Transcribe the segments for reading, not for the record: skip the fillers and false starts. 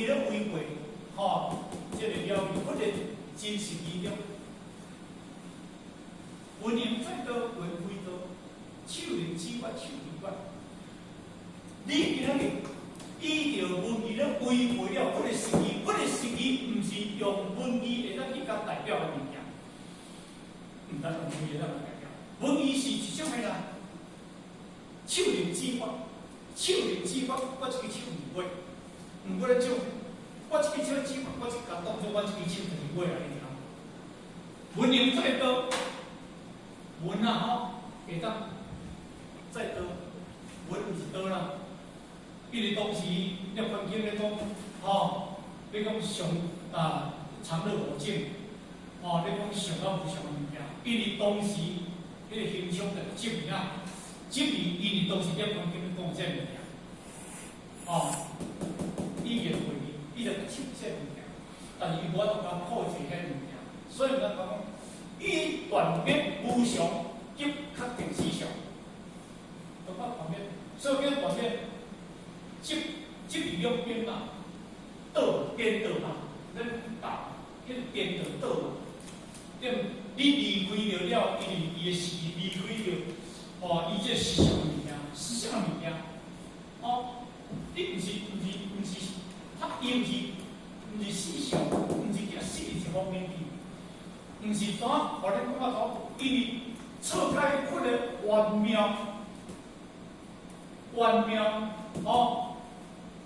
伊咧违背，这个了义不能真实义了。文言再多为非多，手能指法手能法。你今仔日依照文字咧违背了，不个实义，不个实义，毋是用文字会当去甲代表的物件，毋得用文字来代表。文字是一种个啦，手能指法，手能指法，我这个手唔会，毋过咧种，我这个手指法，我这个当作我这个手就是会啊，你听。文言再多，文会当再多，文毋是多啦。因为当时日本经咧讲，你讲上长乐火箭，你讲上到不上物件，因为当时迄个形象就执面啊，执面因为当时日本经咧讲这物件，语言会议，伊就执这物件，但是伊无法度甲破解迄物件，所以咱讲以断灭无常及确定思想，懂吗？断灭，所以叫断灭。即利用编嘛，颠倒嘛，咱打迄个颠倒嘛，你离开了，因为伊个是离开了，伊这思想物件，思想物件，你毋是，他伊毋是思想，毋是叫思一方面去，毋是怎，互咱感觉讲，因为错开迄个玄妙，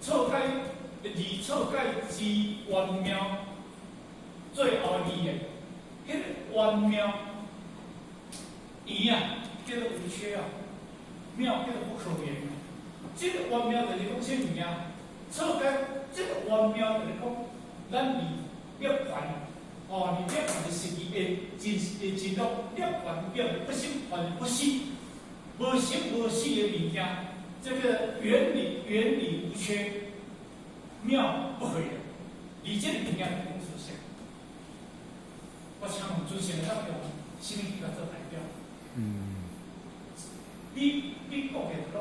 错解字错解字玄妙，最后字的，迄个玄妙，圆叫做无缺啊，妙叫做不可言啊。这个玄妙就是讲啥物件？错解这个玄妙就是讲，咱离涅槃，离涅槃的实际的进入涅槃表不生还不死，无生无死的物件。这个原理无缺，妙不可言。你这个物件不能出现。我请问主持人，咱用什么去做代表？你讲的都，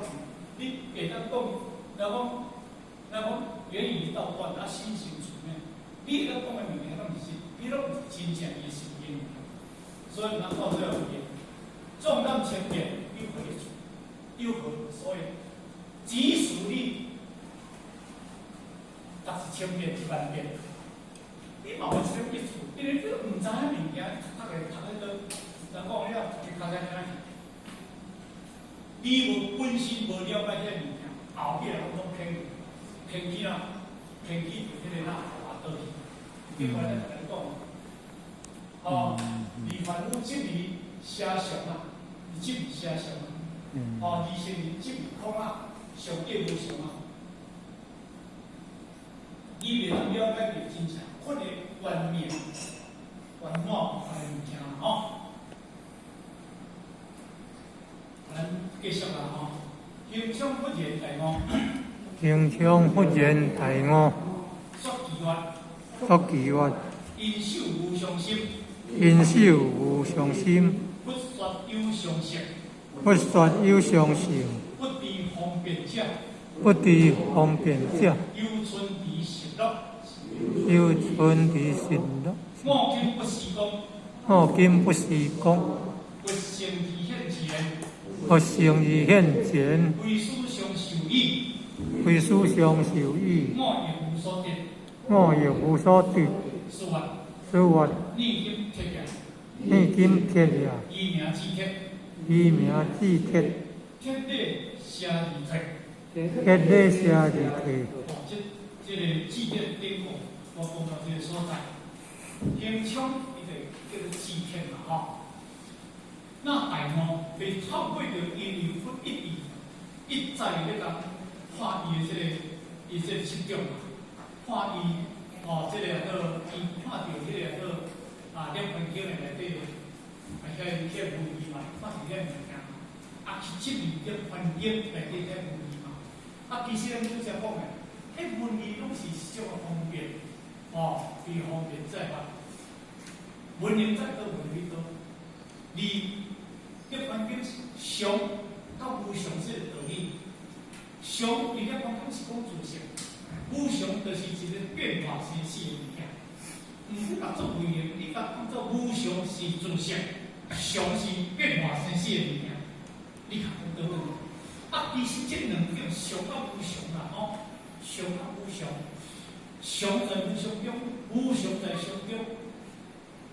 你会当讲，咱讲言语道断，心行处面，你会当讲的物件，拢毋是，你拢毋是真正的实验。所以咱到最后一点，重担千变，有何所以？即使你，但是千变一万变，你嘛有这个意思，因为你毋知影物件，读迄个，人讲了，就较在遐去。你无本身无了解迄个物件，后壁拢讲偏去就迄个滑倒去。另外咧，就讲，离凡夫即离写常啊，即离写常啊，离先离即离空啊。上界无常啊！你袂当了解到真正，或者原面、原貌物件咱继续啦形象不言第五。形象不言第五。说其曰。因守无常心。因守无常心。不说有常性。不说有常性。不知方便者，有存其实乐。有存其实乐。我今不是讲。不成而现前。不成而现前。为师相受益。为师相受益。我亦无所得。是我。逆今铁也。以名之铁。天地写字体。天地写字体。这个字典顶个，我讲到这个所在，形象伊就叫做字典嘛那大悟被透过着因缘不一再咧甲看伊的伊这个执着看伊这个伊看到这个涅槃经的内底，迄文字嘛，看是遐物件，去执念涅槃经内底遐文字嘛，其实咱拄则讲的，迄文字拢是一种方便，比方便在法，文言再多文理多，你涅槃经常到无常这个道理，常伊咧讲是讲自性，无常就是一个变化生死的物件。唔好当做威严，你甲当做无常是自性，常是变化生死的物件。你看得到啊，其实这两种常甲无常啦，吼，常甲无常，常在无常中，无常在常中。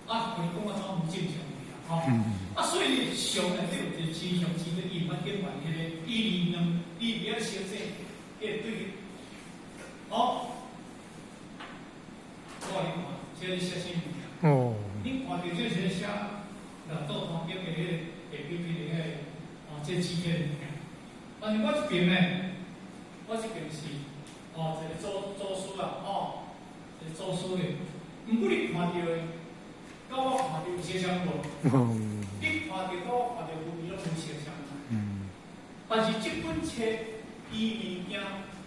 啊，就是讲啊，怎唔正常嘅啦，吼。啊，所以常内底有一个真常是咧因法境外迄个一二两，你不要小这个对。好，我嚟看，这是写啥物件？哦。你看到这是写道旁边的迄个下边的迄个这几个物件。但是我这边呢，我这边是一个祖师啊，一个祖师的。毋过你看到的，甲我看到有些相无？你看到甲我看到有伊拢无些相。但是这本册伊物件。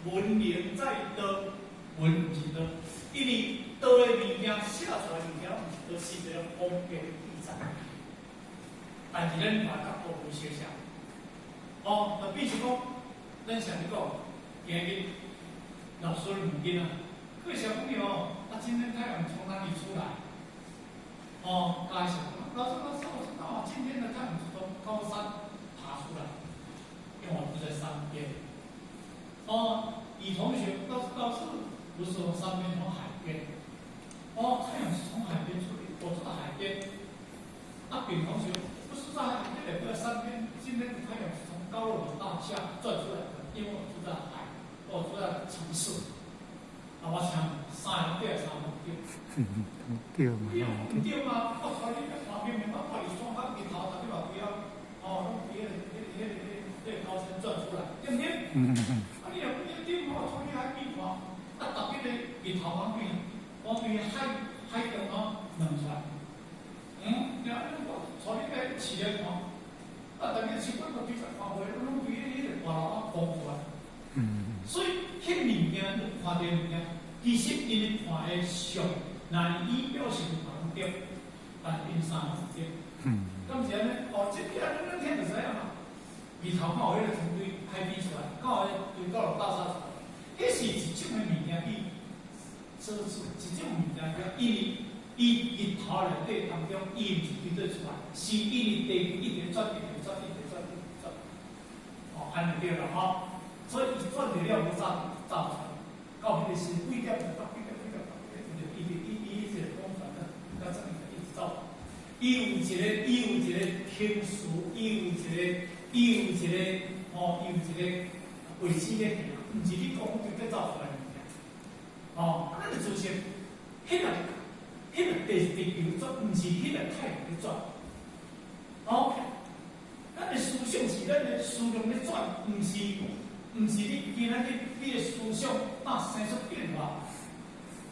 文明在道，文是道，因为道的物件写出来物件，都是一个方便易载。但是咱大家都有写下。就比如讲，咱上日讲，今日老师问囡仔，各位小朋友，今天太阳从哪里出来？大家想，老师，我知道，今天的太阳是从高山爬出来，因为我住在山边。乙同学告诉不是从山边，从海边。太阳是从海边出来，我住在海边。丙同学不是在海边，也不在山边。今天的太阳是从高楼大厦转出来的，因为我住在海，我住在城市。我想3个对3个对。对嘛？对嘛？我靠你个旁边，我靠你双方比头，他就把不要，弄别高山转出来，对不对？你若不要对我从你海边看，特别的日头往边，往边海中亮出来。然后我从你个市来看，特别是我比较看会，拢比迄个外头光出来。所以迄物件你看到物件，其实因为看的像难以表示旁对，但因三不对。咁是安尼，这边咱听就知影嘛。日头刚好迄个从对海边出来，刚好对高楼大厦出来，迄是一种的物件比，一种物件叫因为伊日头内底当中伊毋是对对出来，是因为地一直转。安尼对了所以伊转着了无早出来，到迄个是几点就到几点，伊是公转的，到这里一直走。伊有一个天数，伊有一个位置咧，毋是你讲就得走出来物件。咱就就是迄个地球转，毋是迄个太阳咧转。咱的思想是咱的思想咧转，毋是你今仔日你的思想生出变化，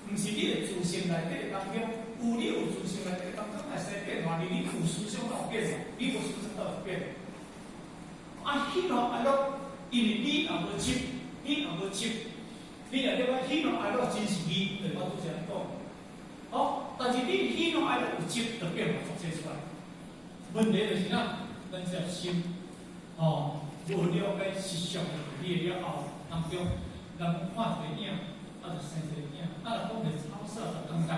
毋是你的自性内底当中你有自性内底当中来生变化，你有思想到变化，你有思想到变化。喜怒哀乐，因为你也无执，你也了解喜怒哀乐真是你，对我拄则讲。但是你喜怒哀乐有执，就变化作出来。问题就是咱这心，无了解实相的理了后，当中人看一个影，就生一个影，若讲个草色就感觉，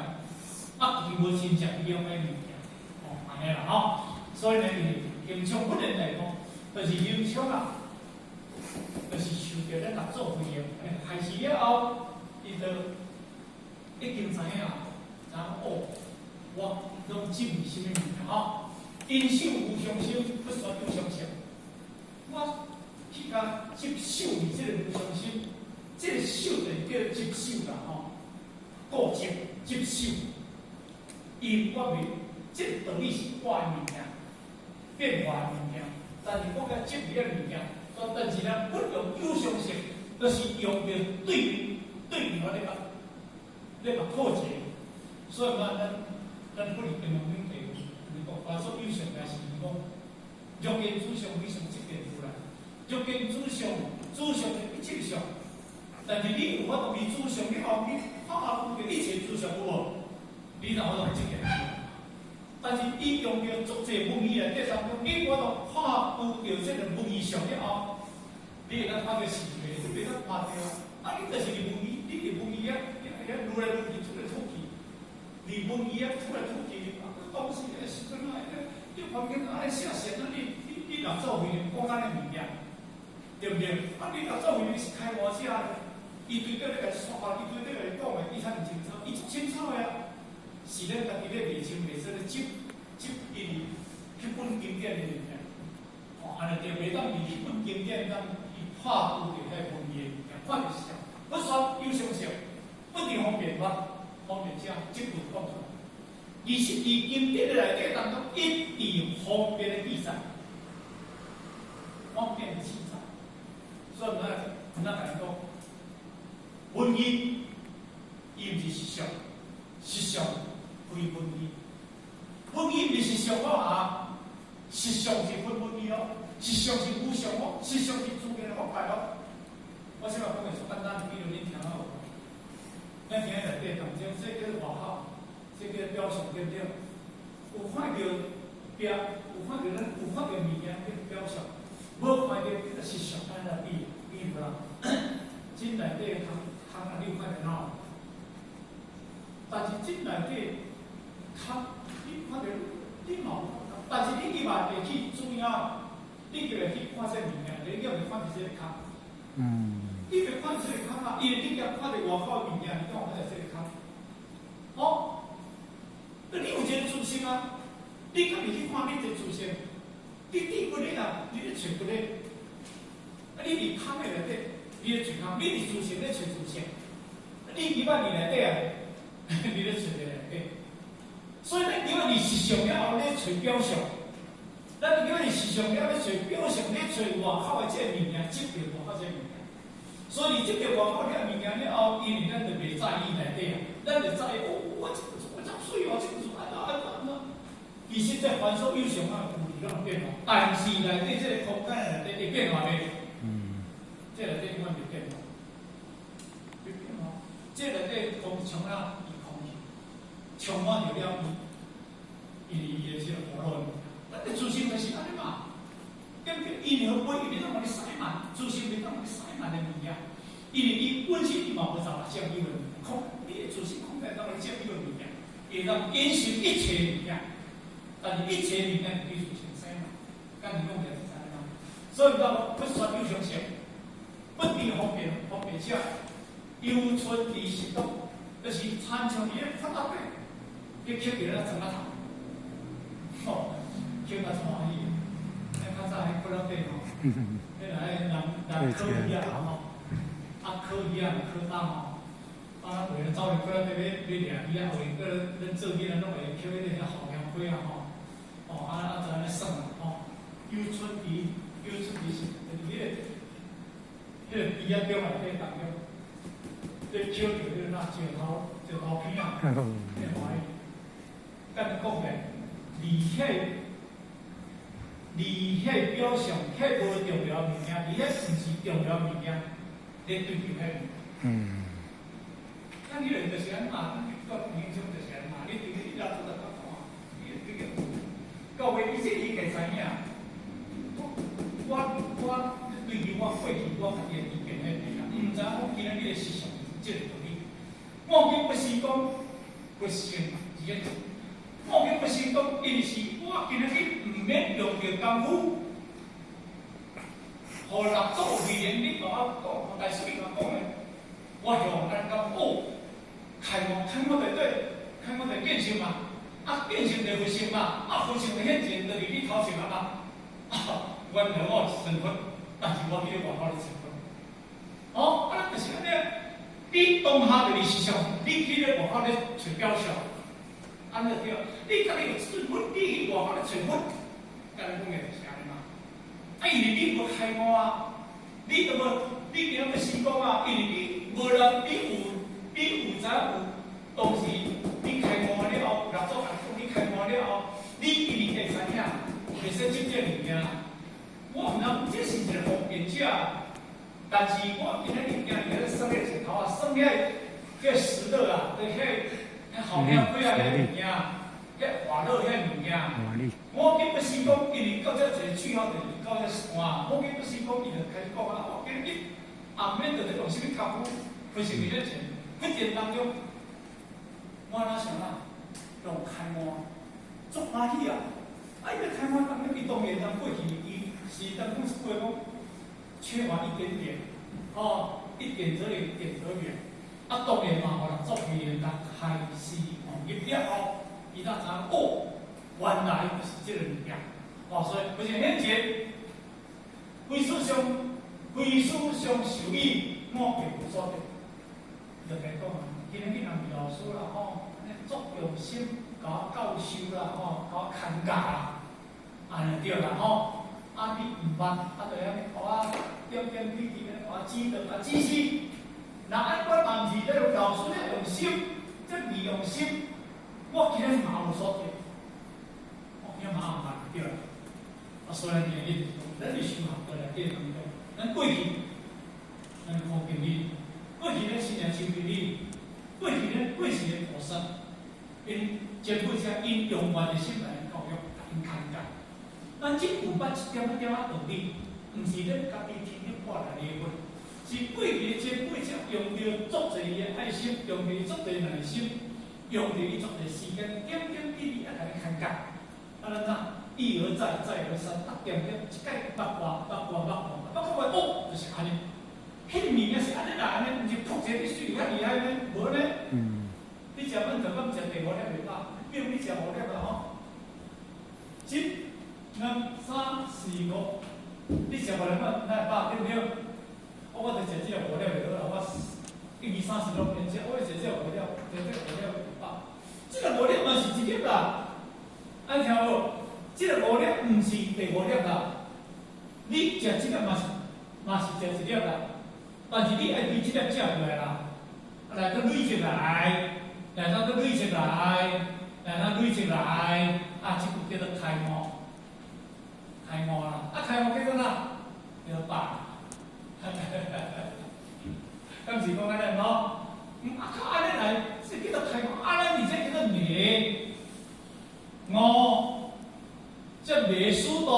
伊无真正了解物件，安尼啦所以呢，经常本人来讲，就是影响就是受到咱合作会员开始了后，伊就已经知影我拢进入什么物件因受无常心，不选有常性。我去甲接受你这个无常心，这个受就叫接受啦固执接受。因我袂，这个道理是我的物件，变化的物件，但是我甲接别的物件，但是呢，不用有常性，就是用着对我咧甲破解。所以咱不能跟农民地。把说有常来是讲，若见主上非常即变出来，若见主上的一切上，但是你有法度比主上，你有的一切主上有无？你哪有法度即变？但是伊用着足侪文义来底当中，你有法度看有着这个文义上了后，你会当看到是非，你会当看到你就是文义，你的文艺啊，如来如去出来吐气，你文艺啊出来吐气，东西的时阵啊，你旁边安尼写写，那你若做会讲安尼物件，对不对？啊，你若做会你是开玩笑的，伊对对咧甲说话，伊对对来讲的，伊才唔清楚，伊足清楚的啊，是咱家己咧未清未楚咧执伊迄本经典的物件，哦，安尼就袂当以迄本经典当伊破除着迄文艺的物件，看着是啥，不说有相性，不定方便法，方便啥，即本讲出来。伊是伫经典的内底当中一直方便的记载，方便的记载，所以咱来讲，文艺伊毋是实相，实相非文艺，文艺毋是实相啊，实相是非文艺咯，实相是无相咯，实相是自然的法界咯。我想要讲的是简单，比如恁听好，咱听内底当中，这叫外口。这个表象对不对？有看到表，有看到咱有看到物件叫表象，无看到这个实相，安尼比无啦。真内底通啊，你有看到喏？但是真内底通，你看到你冇，但是你起码会去注意啊，你就会去看这物件，你叫会看到这个空。你会看到这个空啊，因为你若看到外口物件，你讲看到这个空，哦。你有这个自信啊？你敢会去看你这自信？你不咧啦，你咧找不咧？啊，你伫空的内底，你咧找空，你伫自信咧找自信。你几万年内底啊？你咧找在内底。所以咱因为你实相了后咧找表象，咱因为实相了咧找表象，咧找外口的这个物件，执着外口这个物件。所以执着外口这个物件了后，因为咱就袂在意内底啊，咱就在意我这个。水哦，这个是安那，其实在凡所有相啊，有理拢变化，但是内底这个空间内底会变化咧。这内底永远袂变化，会变化。这内底空充啊，伊空气，充满着了伊的这个活络。咱的自信就是安尼嘛，对不对？伊何会伊袂当互你塞满，自信袂当互你塞满的物件，因为伊本身伊嘛无啥占有的空，你的自信空间当然占有的物件。会当隐形一切物件，但是一切物件必须成生嘛，咁你讲就係咁啦。所以講不說有相性，不定方便者，有存離實當，就是參像伊咧發達嘅，你吸住咧怎啊頭？哦，吸到歡喜，你較早喺不老地吼，你來人科醫啊吼，科醫啊科大吼。啊，为了早年过来这边练医啊，为个咱做医咱拢会捡迄个好粮花啊吼，哦就安尼算啦吼，有春皮是，迄个皮啊中内底当中，这捡着迄个那石头片啊，迄欢喜，咱讲的离迄表象，迄无重要物件，离迄毋是重要物件，你追求迄。咱迄个就是安嘛，到年终就是安嘛，你对你拉出来看看，你这个到尾伊这理解知影，我对于我过去我家己的意见迄个啦，毋知我今日你的思想即个道理。我并不是讲不行，我并不是讲，因是我今日你毋免用着功夫，互人做语言你甲我讲，大师你甲我讲的，我用安讲哦。开幕在变成嘛，变成就会成嘛，会成就显现就是你头前啊嘛。原来我身份，但是我迄个外口的身份。哦，就是安尼，你当下就是实相，你去咧外口咧找表象，安尼对。你家己有身份，你去外口咧找份，甲你讲的就是安尼嘛。因为你无开幕啊，你怎么你今日要成功啊？因为你无人，你有知有，当时你开幕了后，合作合作，你开幕了后，你一定会知影，会使接这物件。我毋通，这是一个方便者，但是我今仔日今日算迄石头啊，算迄石头啊，迄后面几啊迄物件，迄华乐迄物件。我并不是讲因为到遮一个最后就是到遮山，我并不是讲伊就开始讲啊，我今日后面就是用什么功夫。为什么咧钱？迄件当中，我哪想啊，用开幕，足欢喜啊！啊，伊个开幕当中，伊当然当过去，伊是当讲是过讲缺乏一点点，一点则灵，点则圆。啊，当然嘛，互人做艺人，当开始入了后，伊当知原来就是这个物件。所以不是显前，非思相受益，我并无所得。就来讲啊，今日去人民老师啦，足用心甲我教授啦，甲我牵教啦，安尼对啦，啊，你毋捌，就遐互我点点滴滴咧，互我指导指示。那按我嘛毋是咧老师咧用心，即未用心，我今日嘛有所得，我今日嘛毋捌对啦。所以呢，咱伫修学过来过程当中，咱过去，咱好经历，过去咱新年新经历，过去咱过去的菩萨，因前辈者因用完的心来教育，因牵教。咱即有捌一点仔道理，毋是咱家己天天破来理论，是过去的前辈者用着足侪的爱心，用着足侪耐心，用着伊足侪时间，点点滴滴啊，甲你牵教。咱哪？一而再，再而三，点点一概捌过，就是安尼。迄个物件是安尼啦，安尼，毋是扑一个水遐厉害呢，无呢。你食饭就讲食第五粒袂饱，比如你食五粒啦一、二、三、四、五，你食5粒饭哪会饱，对不对？我就食只有5粒就好啦，我1、2、3、4、6连食，我食只有5粒，食这5粒袂饱。这个5粒嘛是一粒啦，安听无？这个5粒毋是第5粒啦，你食这个嘛是食一粒啦，但是你爱对这粒食过来啦，来个累积来，来到个累积来，来到累积来，啊，这个叫做开幕，开幕啦，啊，开幕叫做哪？叫做饱，敢是讲安尼喏？靠安尼来，这叫做开幕，安尼而且叫做灭，即灭疏导，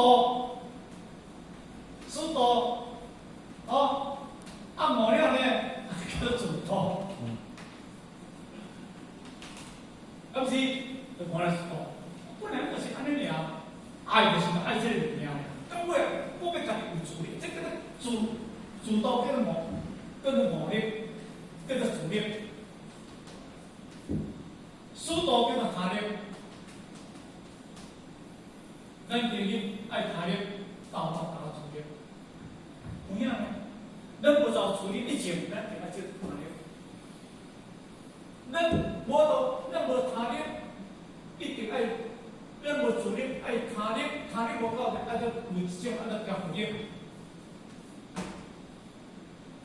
按5了呢，叫做自导，啊不是，就看来自导，本来就是安尼尔，爱就是爱这个物件，到尾我要家己有自力，这叫做自导叫做5力，叫做自力，疏导叫做他力。咱今日爱他力，打自力，有影呢？咱无做自力，以前咱就爱这他力。咱无他力，一定爱，咱无自力爱他力，他力无够，爱做有一种叫福力，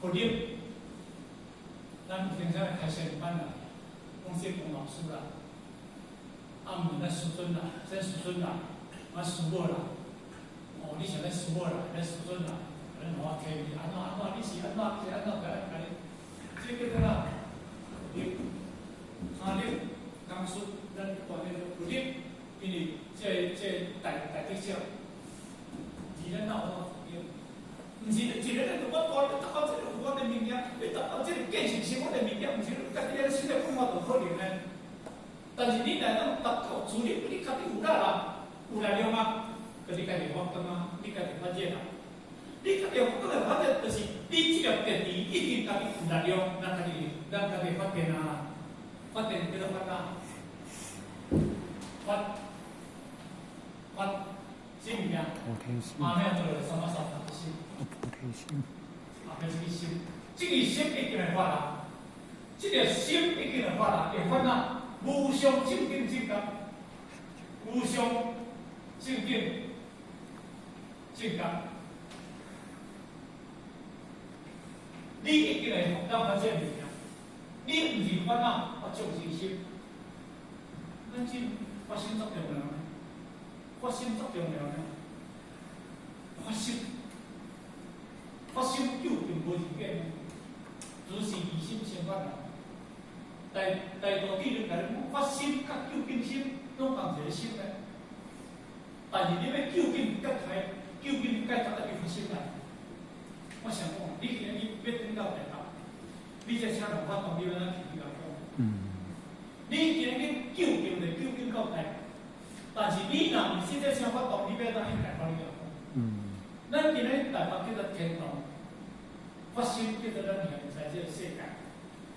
福力。咱平常开学班啦，讲说讲老师啦，问咱师尊啦，咱师尊啦。师母啦，你想咧师母啦，咧师尊啦，咱我提你安怎，你是安怎，甲你，这叫做哪？力，他力，刚说咱锻炼着有力，因为这大特色，而咱哪有法力？毋是一个人我锻炼达到这个我的物件，你达到这个建成生活的物件，毋是家己咧心里讲我就可能呢。但是你来讲达到自力，你家己有力啦。有力量啊，就是家己发光啊，你家己发热啊。你家己发热，就是你这个电池一定家己有力量，咱家己发电啊，发电叫做发啊，发，什么呀？阿咩做什么心？菩提心。啊，就是心，这个心一定会发啊，这个心一定会发啊，会发啊，无上正定正觉，无上。正定、正觉，你一定会学到这个物件。你毋是烦恼，发众生心，咱这发心作重要呢？发心作重要呢？发心究竟无条件呢？只是疑心先发啦。大道理就讲，发心甲究竟心拢同一个心呢。但是你要究竟解开，究竟解答一个心来，我想讲，你今日要等到大学，你这车动发动，你要咱去甲讲。你今日救救就救救到底，但是你若毋是这车发动，你要咱去台北你甲讲。咱今日台北叫做天堂，发心叫做咱现在这个世界。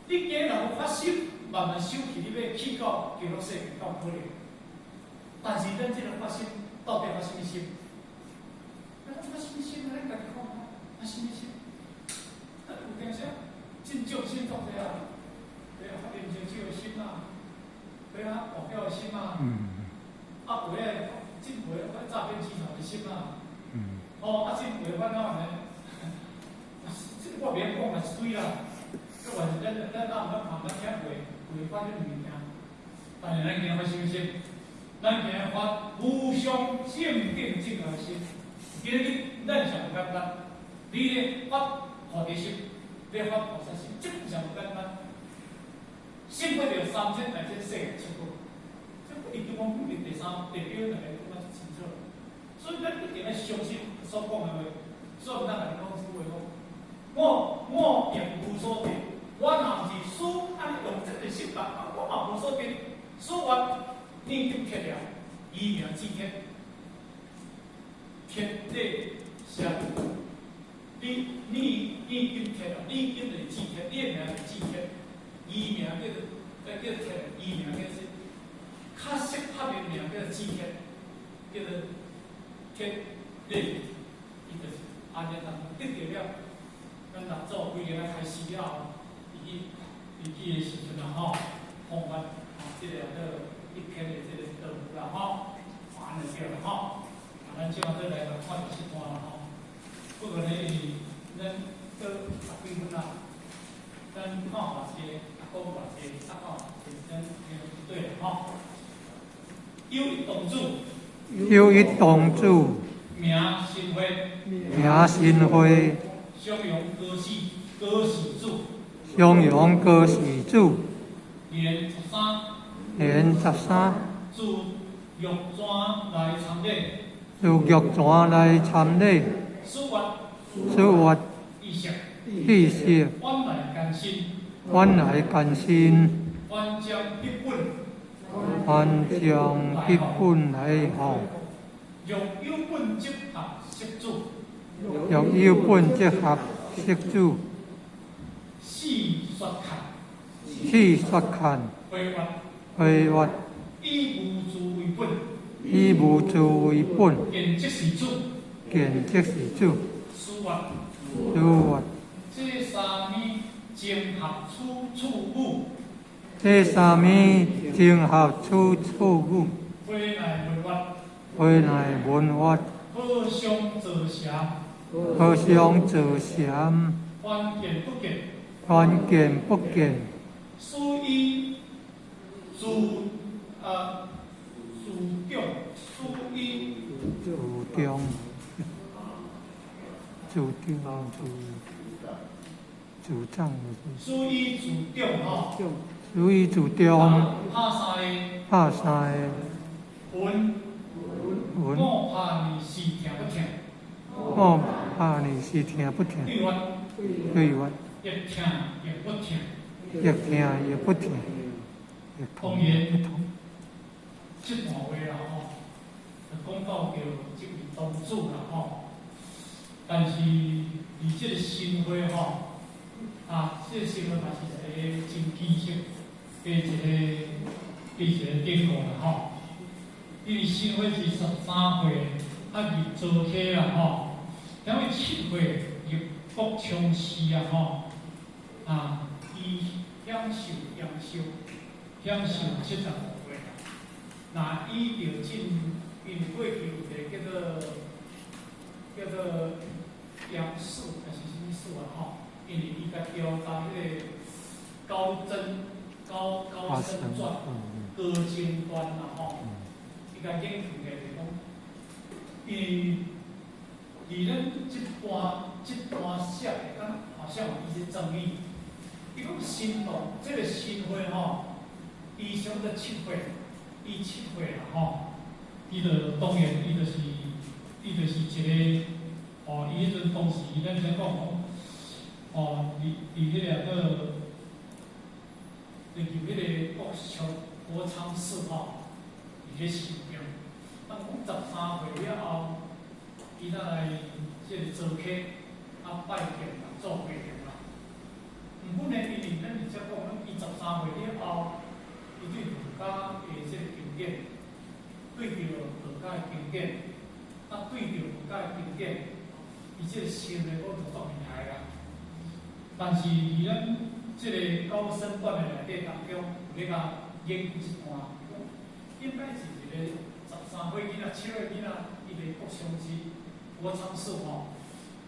你今日若有发心，慢慢修起，你要去到极乐世界到可能。但是咱这个发心到底发什么心？咱发什么心？咱家己讲啊，发什么心？咱有当时真种心作者啊，对啊，发念成就的心啊，对啊，目标的心啊，啊，袂个真袂个诈骗集团的心啊，哦，啊，真袂反哪呢？这我免讲嘛，一堆啦。这完是咱慢慢体会发这物件，但是咱今日发什么心？咱今日发无上正定正的心。今日咱上简单，你咧发菩提心，你发菩萨心，这上简单。心不着三千大千世界七宝，这不一定讲不是第三、第九，大家讲得清楚。所以咱一定要相信所讲的话，所以咱来讲这话讲，我亦无所得。我若是书安尼用这个心法，我嘛无所得。书法念经贴了，以名记贴，贴地相。你念经贴了，念经就是记贴，念名就是记贴，以名叫贴，以名叫是较适合的名叫记贴，叫做贴地，伊就是安尼当得到了。咱六祖规个开始了。伊记的时阵啊，吼，放捌即个一篇的即个道理啦，吼，安尼对啦，吼，咱即马再来看一段啦，吼。不过呢，咱都10几分啦，咱看偌济，讲偌济，讲咱对啦，吼。有一同主，有一同主，名新辉，名新辉，襄阳歌喜主。襄阳歌喜主，年13，自玉泉来参礼，自玉泉来参礼，书阅意识，晚来甘心，还将一本来学，若有本结合释主，若有本结合释主。细说看，回挖，以无助为本，以无助为本，见即是主，见即是主，书阅，这三面整合处物，这三面整合处物，回来文化，回来文化，好相坐禅，好相坐禅，关键不见。关键不见，属于主张，属于主张吼，属于主张，拍三个，文，我怕你是听不听，我怕你是听不听，对我。越听越不听，越听越不听，当然，这段话啦吼，讲到叫这位同主啦吼，但是以这个新会吼，这个新会嘛是一个真基础的一个典故啦吼，因为新会是13岁，而做起啦吼，因为7岁入国枪师啊吼。伊享受70岁啦。那伊就因过去有一个叫做杨树还是什么树啊吼，因为伊甲调查迄个高僧传高僧传啦吼，伊甲研究的是讲，伊咱这段写的，敢好像有一些争议。伊讲新党这个新会吼，伊上得7岁，伊7岁啦吼，伊就当然伊就是一个伊迄阵当时咱先讲吼，伫迄个国昌寺吼，伊咧修行。啊，讲13岁了后，伊才来即个做客，拜见啦，做会见啦。毋过呢，因为咱直接讲，伊13岁了后，伊对儒家的即个经典，对着儒家的经典，对着儒家的经典，伊即个心呢，我就足厉害啦。但是伫咱即个高僧馆的内底当中，有咧甲研究一段，应该是一个13岁囡仔、7岁囡仔，伊个国相之国昌寺吼，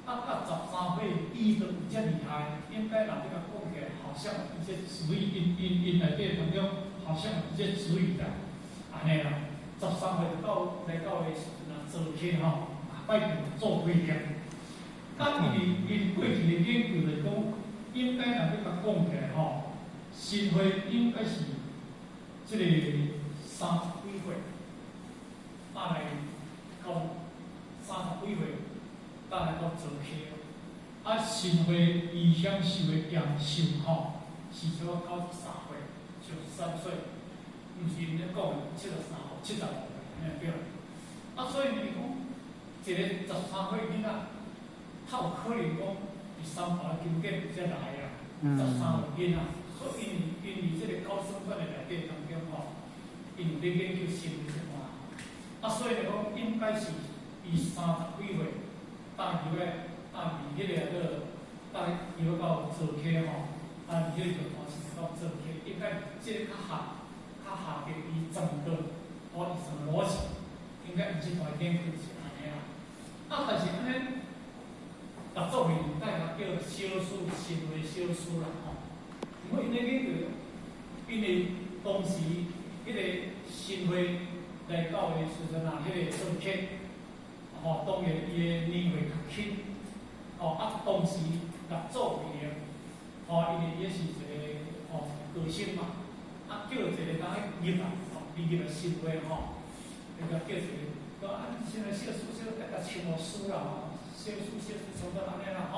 到13岁，伊就有遮厉害，应该人咧甲讲起来，好像伊这词语，因内底当中，好像有这词语啦，安尼啦，13岁来到的时阵啊，做客吼，拜见做会见。因过去的研究来讲，应该人咧甲讲起来吼，新会应该是即个30几岁，大概到30几岁，大概到做客。新会伊享受的阳寿吼，是少93岁，就3岁，毋是因咧讲73岁、75岁，安尼对。所以你讲一个13岁囡仔，他有可能讲第三法经典才来啊，13岁囡仔，所以因为即个高僧馆的内底当中吼，因有咧研究心理这块，所以来讲应该是伊30几岁，大约迄个大约到做客吼，迄个就开始到做客，应该即个较下着伊整个伊什么逻辑，应该有即段研究是安尼啦。但是安尼，合作会大家叫小书新会小书啦吼。因为因咧研究，因为当时迄个新会来到的时阵啊，迄个做客，当然伊的年岁较轻，当时合作会员，因为也是一个歌星嘛，叫一个当入来，入来新会那个叫一个，现在小书大家唱书啦，小书唱到安尼啦，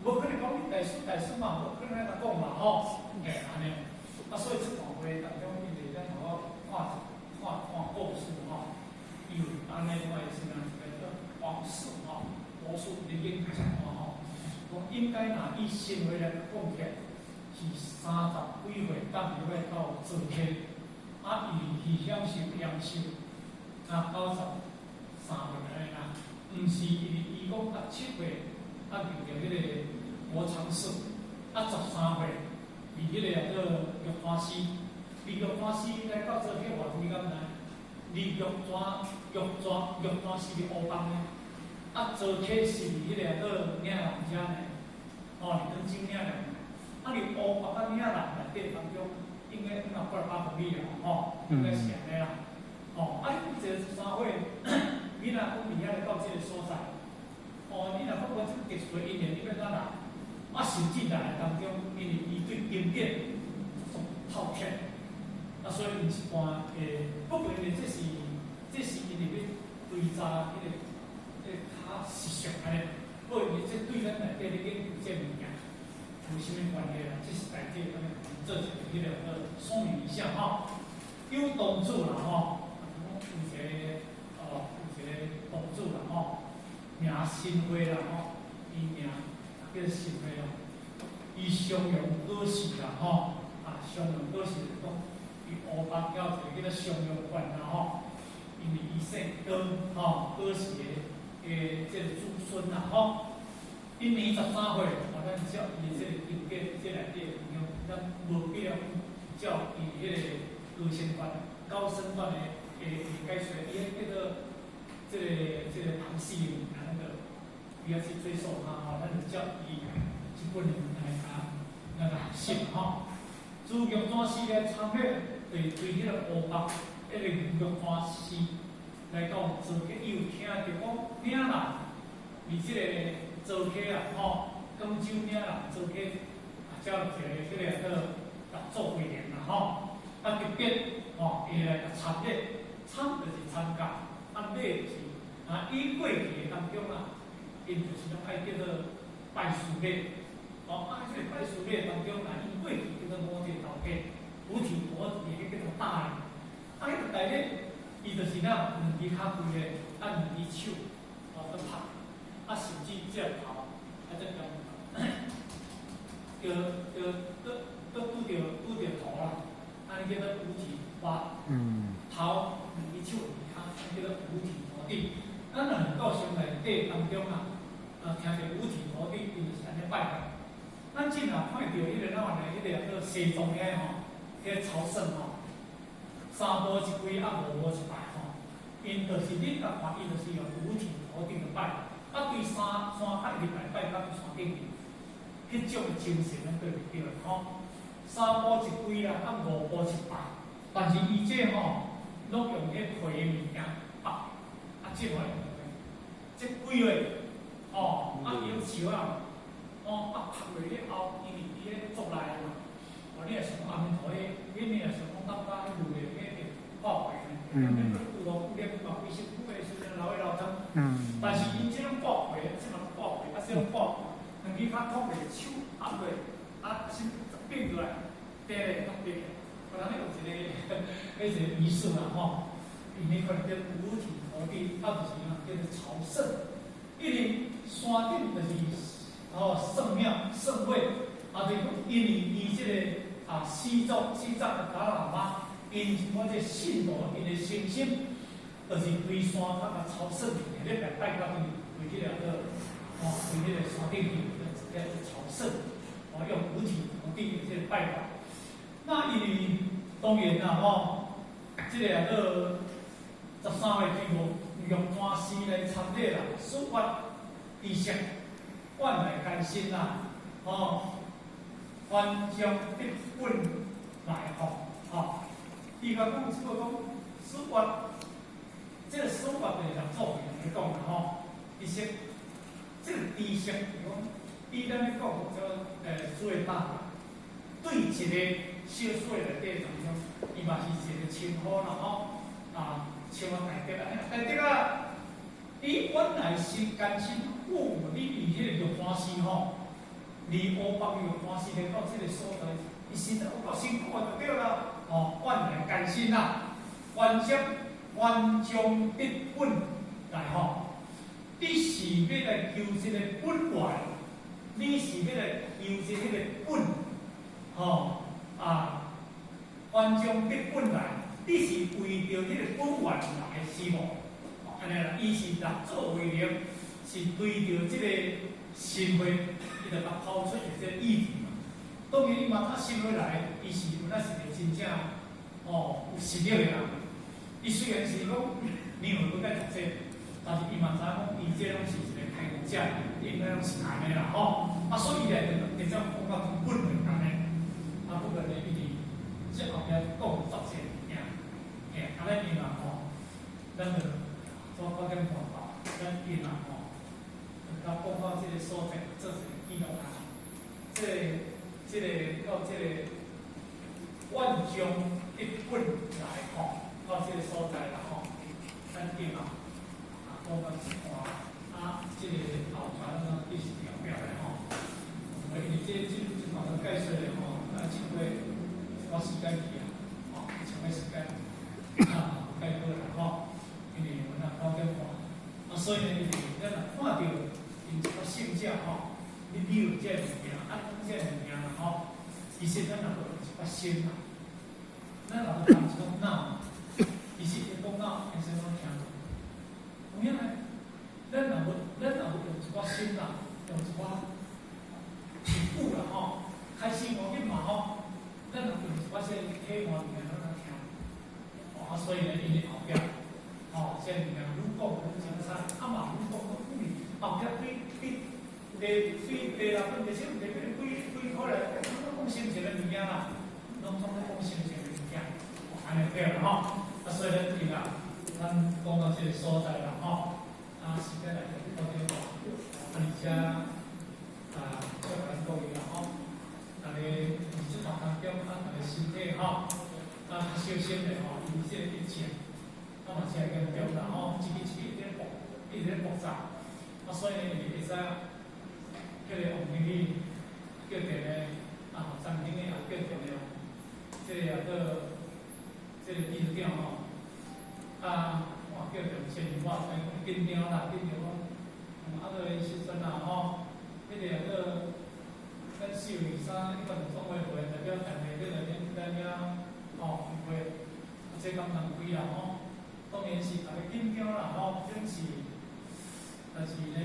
无可能讲你大师嘛，无可能来讲嘛，安尼。所以这段话当中，因为咱好看故事有安尼话是哪一个王氏王氏的研究上讲应该拿以新会来讲起来，是30几岁当入来到做客，伊享受阳寿93岁安尼啦，毋是伊讲7岁入着迄个国昌寺，13岁离迄个玉花寺，离玉花寺来到做客偌几简单，离玉花寺的乌帮呢，做客是离迄个岭南遮呢，离广州岭南，离乌帮岭南内底当中，应该800公里啦，应该是安尼啦。你这13岁，你若讲离遐来到这个所在，你若讲我这特殊的因缘，你要哪来？甚至来当中，因为伊对经典透彻，所以有一般不过呢，这是因为要追查迄个较实相安尼，不过这对咱内底咧研究这物件有啥物关系啦？这是内底做一个迄个说明一下有当主啦有一个当主啦名新会啦伊名叫新会咯，伊常用歌词啦常用歌词讲伊乌帮了一个叫做常用观啦因为伊姓歌歌词的这个祖孙啦因年13岁，咱照伊这个经典这内底咱无必要照伊迄个高僧观的解说，伊叫做这个唐诗那个不要去追溯它咱就照伊这本那个信自玉山寺咧参考对迄个乌帮迄个玉山寺来讲，做客伊有听着讲岭南离这个做客广州岭南做客照一个迄个合作会员啦特别伊来甲参列，就是参加，列就是伊过去的当中因就是爱叫做拜师礼，这个拜师礼当中伊过去叫做五帝投家，五体投地迄叫做大的，啊，迄个内底伊就是咱两支骹规个，啊两支手，去拍，啊甚至只头，啊只中，拄着头啦，安尼叫做五体八。头两支手两支骹，叫做五体投地。咱两道上内底当中啊，听着五体投地，伊就是安尼拜拜。咱正啊看到迄个咱话咧，迄个叫西藏遐吼，迄个朝圣吼，三步一跪啊，五步一拜吼。因就是你甲看，伊就是用五体投地去拜，啊对山骹入来拜，甲对山顶去，迄种精神咱对袂着吼。三步一跪啦，啊五步一拜，但是伊这吼，拢用迄皮物件拜，啊这话用这几月哦，啊伊树啊。啊，拍落了后，因为伊咧作来嘛，你也想讲阿弥陀迄，你也想讲当家迄路的迄报回呢，有无有咧嘛？规身躯的时阵流血流汤，但是因这种报回，即嘛报回，啊这种报，两支骹托咧手压落，啊先变过来，变咧变咧，可能有一个迄个仪式啦吼，因迄可能叫五体投地，啊就是讲叫做朝圣，因为山顶就是。圣庙、圣会，就是因为伊这个西藏的达赖喇嘛，因我这信徒因的信心，就是对山甲朝圣，下咧拜到为这个为这个山顶去，叫朝圣，用五体投地的这个拜法。那因为当然啦这个13月9号用欢喜来参礼啦，书法仪式。万来艰辛啦，翻江必本来吼，伊甲讲即个讲书法，这个书法就是像作品来讲啦吼，其实这个知识是讲，比咱咧讲叫最大，对一个小说内底当中，伊嘛是一个称呼啦吼，像大德啊，大德啊。伊本来是艰辛，你以迄个玉欢喜吼，离乌北玉欢喜来到即个所在，伊实在有够辛苦就对啦。万来艰辛啦，万将必本来吼，你是要来求一个本源，你是要来求一个本，万将必本来，你是为着迄个本源来是无？安尼啦，伊是来作为了，是对着即个社会，伊就甲抛出一个议题嘛。当然，伊嘛他社会来，伊是有那是个真正有实力的人。伊虽然是讲你有要该读册，但是伊嘛知影讲，伊这拢是一个开国者，应该拢是安尼啦吼。所以咧，就直接讲到根本的安尼。不过咧，伊伫即后壁讲作些物件，安尼伊嘛咱就。做发展环保，咱伊嘛甲讲到即个所在，做一个记录啊。即个到即个万将一本来到即个所在啦咱伊嘛讲到一看即个后传呢，第10条表咧因为即项的介绍咧即回我时间去长的时间介绍啦因为我那高点看，所以呢，咱若看到因一个性质你有这物件，这物件啦其实咱若有一个心啦，咱若有一种脑，其实一讲脑，其实拢听到。同样呢，咱若有一个心啦，有一个体悟啦开始我紧嘛咱若有一个些体悟物件，咱听。所以呢，因为后壁。这物件愈讲愈精彩，嘛愈讲愈富裕，后壁对啦，分这些几可来，讲心情的物件啦，拢总讲心情的物件，安尼对啦所以咧，伊啦，咱讲到这个所在啦时间来到这个，而且做很多伊啦大家这堂当中大家身体小心的伊这个疫情。嘛是会严重啦一直爆炸，所以呢，伊会使叫个王经理叫电的暂停的，叫电的这个地点吼，我叫着前我紧张啦，紧张我，个时阵啊吼，迄个咱秀二三一般总会会代表大家迄个咱遐吼会，这敢难开啦吼，当然是大家紧张啦吼，总是，但是咧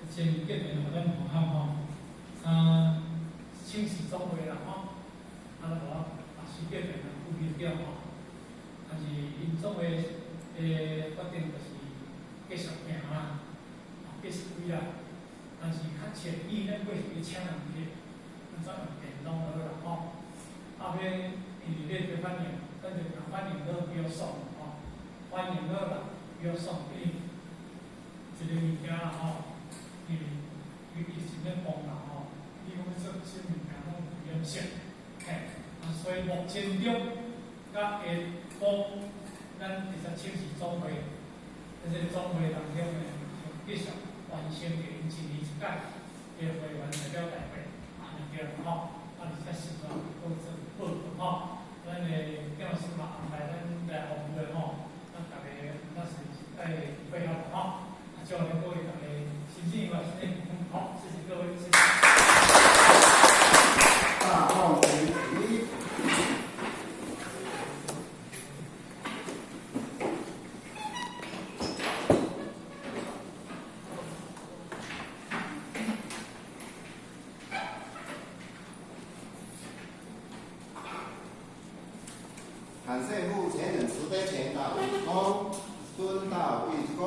前几年互咱看吼，请示总会啦吼，无时间咧有微调吼。但是因总会决定就是继续行啦，继续开啦。但是较前意咱过是去请人去，怎用电动好啦吼。后尾因为咧做反应，咱就把反应都比较爽吼，反应好啦，比较爽，因为一个物件啦吼，因为伊是咧帮人吼，你讲做啥物件拢有严肃，所以目前中甲下方，咱其实请示总会，这个总会当中呢，继续完成因一年一届会员代表大会，对吼，而且是话都是报告吼，咱的蒋老师嘛安排咱来服务的吼，咱大家那是爱配合吼，祝福各位大家新年快乐，好，谢谢各位，谢谢。大号请起。感谢父前人慈悲前导义工，敦道义工，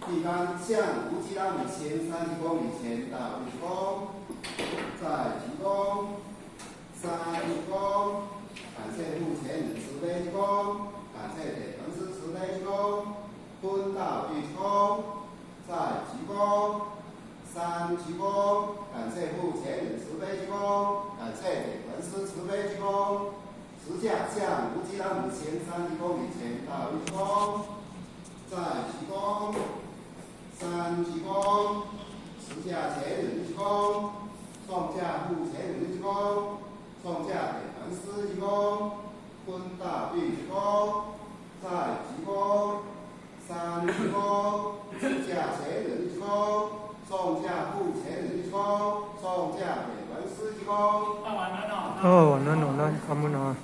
地方向无极浪里前30公里前导义工，再提供3义工，感谢父前人慈悲义工，感谢铁粉丝慈悲义工，敦道义工，再提供3提供，感谢父前人慈悲义工，感谢铁粉丝慈悲义工。实价向无极浪里前30公里前到义工，再提供3提供，实价前人义工，送价付前人义工，送价给粉丝义工，敦道义工，再提供3提供，实价前人义工，送价付前人义工，送价给粉丝义工。办完了哦，那咱感恩啊。